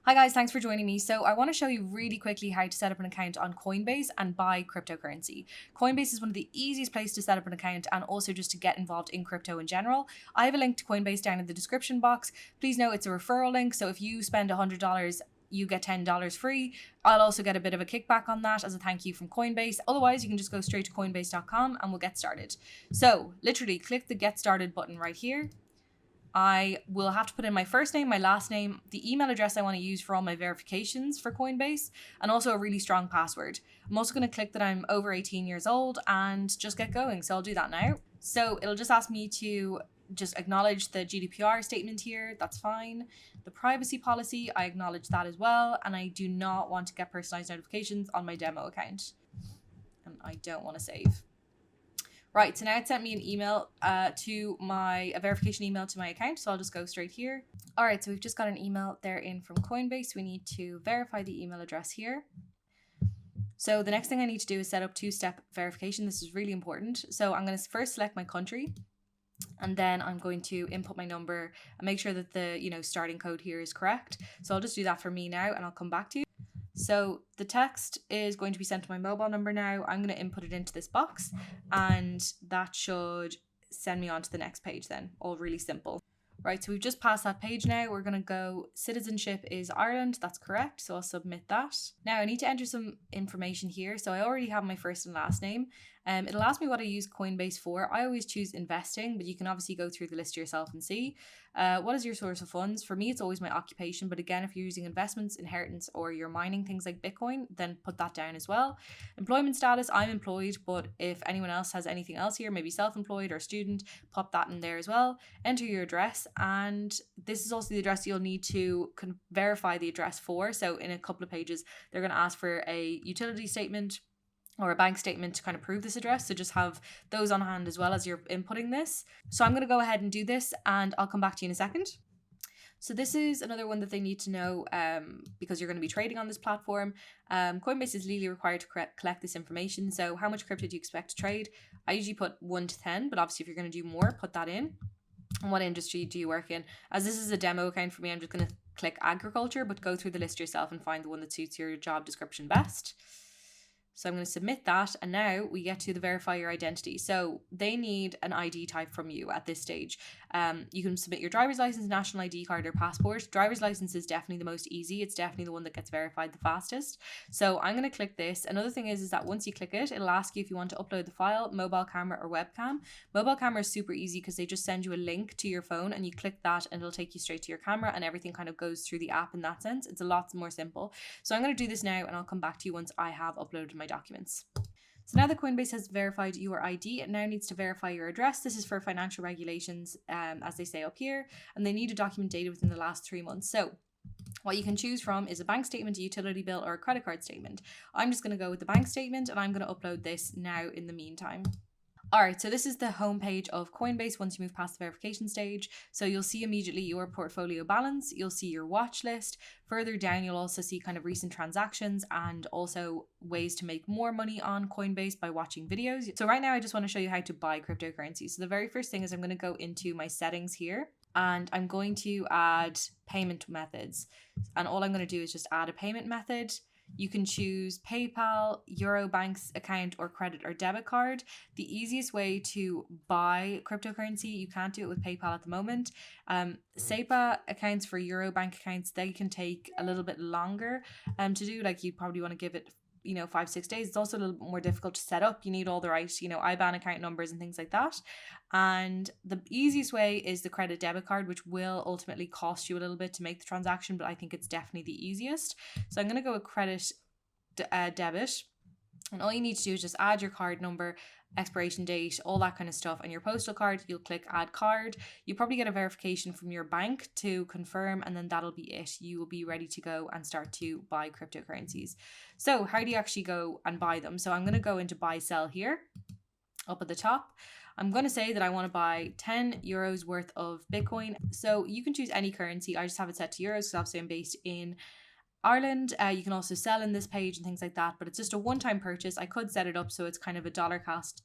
Hi guys, thanks for joining me. So I want to show you really quickly how to set up an account on Coinbase and buy cryptocurrency. Coinbase is one of the easiest places to set up an account and also just to get involved in crypto in general. I have a link to Coinbase down in the description box. Please know it's a referral link, so if you spend $100, you get $10 free. I'll also get a bit of a kickback on that as a thank you from Coinbase. Otherwise, you can just go straight to coinbase.com and we'll get started. So literally click the get started button right here. I will have to put in my first name, my last name, the email address I want to use for all my verifications for Coinbase, and also a really strong password. I'm also going to click that I'm over 18 years old and just get going. So I'll do that now. So it'll just ask me to just acknowledge the GDPR statement here. That's fine. The privacy policy, I acknowledge that as well. And I do not want to get personalized notifications on my demo account. And I don't want to save. Right, so now it sent me an email a verification email to my account. So I'll just go straight here. All right, so we've just got an email there in from Coinbase. We need to verify the email address here. So the next thing I need to do is set up two-step verification. This is really important. So I'm going to first select my country, and then I'm going to input my number and make sure that the starting code here is correct. So I'll just do that for me now, and I'll come back to you. So the text is going to be sent to my mobile number now. I'm going to input it into this box, and that should send me on to the next page then. All really simple. Right, so we've just passed that page now. We're going to go citizenship is Ireland. That's correct. So I'll submit that. Now I need to enter some information here. So I already have my first and last name. It'll ask me what I use Coinbase for. I always choose investing, but you can obviously go through the list yourself and see. What is your source of funds? For me, it's always my occupation. But again, if you're using investments, inheritance, or you're mining things like Bitcoin, then put that down as well. Employment status, I'm employed, but if anyone else has anything else here, maybe self-employed or student, pop that in there as well. Enter your address. And this is also the address you'll need to verify the address for. So in a couple of pages, they're going to ask for a utility statement or a bank statement to kind of prove this address. So just have those on hand as well as you're inputting this. So I'm going to go ahead and do this, and I'll come back to you in a second. So this is another one that they need to know because you're going to be trading on this platform. Coinbase is legally required to collect this information. So how much crypto do you expect to trade? I usually put 1 to 10, but obviously if you're going to do more, put that in. And what industry do you work in? As this is a demo account for me, I'm just going to click agriculture, but go through the list yourself and find the one that suits your job description best. So I'm going to submit that, and now we get to the verify your identity. So they need an ID type from you at this stage. You can submit your driver's license, national ID card, or passport. Driver's license is definitely the most easy. It's definitely the one that gets verified the fastest. So I'm going to click this. Another thing is that once you click it, it'll ask you if you want to upload the file, mobile camera or webcam. Mobile camera is super easy because they just send you a link to your phone and you click that and it'll take you straight to your camera, and everything kind of goes through the app in that sense. It's a lot more simple. So I'm going to do this now, and I'll come back to you once I have uploaded my documents. So now that Coinbase has verified your ID, it now needs to verify your address. This is for financial regulations, as they say up here, and they need a document dated within the last 3 months. So what you can choose from is a bank statement, a utility bill, or a credit card statement. I'm just going to go with the bank statement, and I'm going to upload this now in the meantime. All right, so this is the homepage of Coinbase once you move past the verification stage. So you'll see immediately your portfolio balance, you'll see your watch list. Further down, you'll also see kind of recent transactions and also ways to make more money on Coinbase by watching videos. So right now, I just want to show you how to buy cryptocurrency. So the very first thing is I'm going to go into my settings here, and I'm going to add payment methods. And all I'm going to do is just add a payment method. You can choose PayPal, Eurobank's account, or credit or debit card. The easiest way to buy cryptocurrency, you can't do it with PayPal at the moment. SEPA accounts for Eurobank accounts, they can take a little bit longer to do. Like you'd probably want to give it 5-6 days. It's also a little bit more difficult to set up. You need all the right IBAN account numbers and things like that. And the easiest way is the credit debit card, which will ultimately cost you a little bit to make the transaction, but I think it's definitely the easiest. So I'm going to go with credit debit, and all you need to do is just add your card number, expiration date, all that kind of stuff, and your postal card. You'll click add card. You probably get a verification from your bank to confirm, and then that'll be it. You will be ready to go and start to buy cryptocurrencies. So how do you actually go and buy them? So I'm going to go into buy sell here up at the top. I'm going to say that I want to buy 10 euros worth of Bitcoin. So you can choose any currency. I just have it set to euros because obviously I'm based in Ireland. You can also sell in this page and things like that, but it's just a one-time purchase. I could set it up so it's kind of a dollar cost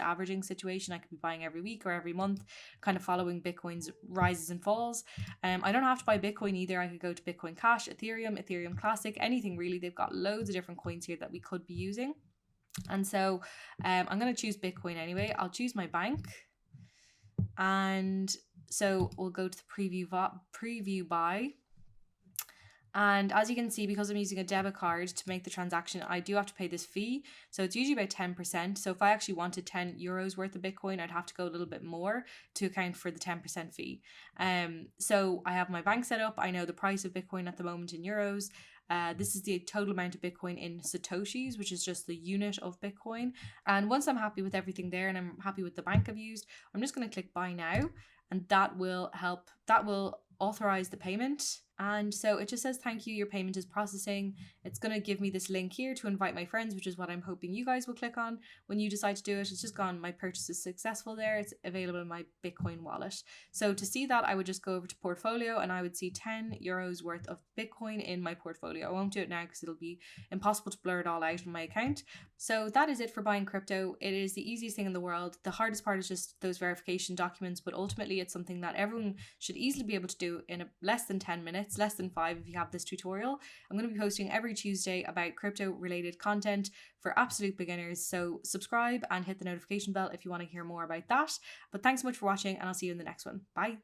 averaging situation. I could be buying every week or every month, kind of following Bitcoin's rises and falls. I don't have to buy Bitcoin either. I could go to Bitcoin Cash, Ethereum Classic, anything really. They've got loads of different coins here that we could be using. And so I'm going to choose Bitcoin anyway. I'll choose my bank. And so we'll go to the preview buy. And as you can see, because I'm using a debit card to make the transaction, I do have to pay this fee. So it's usually about 10%. So if I actually wanted 10 euros worth of Bitcoin, I'd have to go a little bit more to account for the 10% fee. So I have my bank set up. I know the price of Bitcoin at the moment in euros. This is the total amount of Bitcoin in Satoshis, which is just the unit of Bitcoin. And once I'm happy with everything there and I'm happy with the bank I've used, I'm just going to click buy now. And that will authorize the payment. And so it just says, thank you, your payment is processing. It's going to give me this link here to invite my friends, which is what I'm hoping you guys will click on when you decide to do it. It's just gone, my purchase is successful there. It's available in my Bitcoin wallet. So to see that, I would just go over to portfolio and I would see 10 euros worth of Bitcoin in my portfolio. I won't do it now because it'll be impossible to blur it all out in my account. So that is it for buying crypto. It is the easiest thing in the world. The hardest part is just those verification documents, but ultimately it's something that everyone should easily be able to do in less than 10 minutes, less than 5 if you have this tutorial. I'm going to be posting every Tuesday about crypto related content for absolute beginners. So subscribe and hit the notification bell if you want to hear more about that. But thanks so much for watching and I'll see you in the next one. Bye.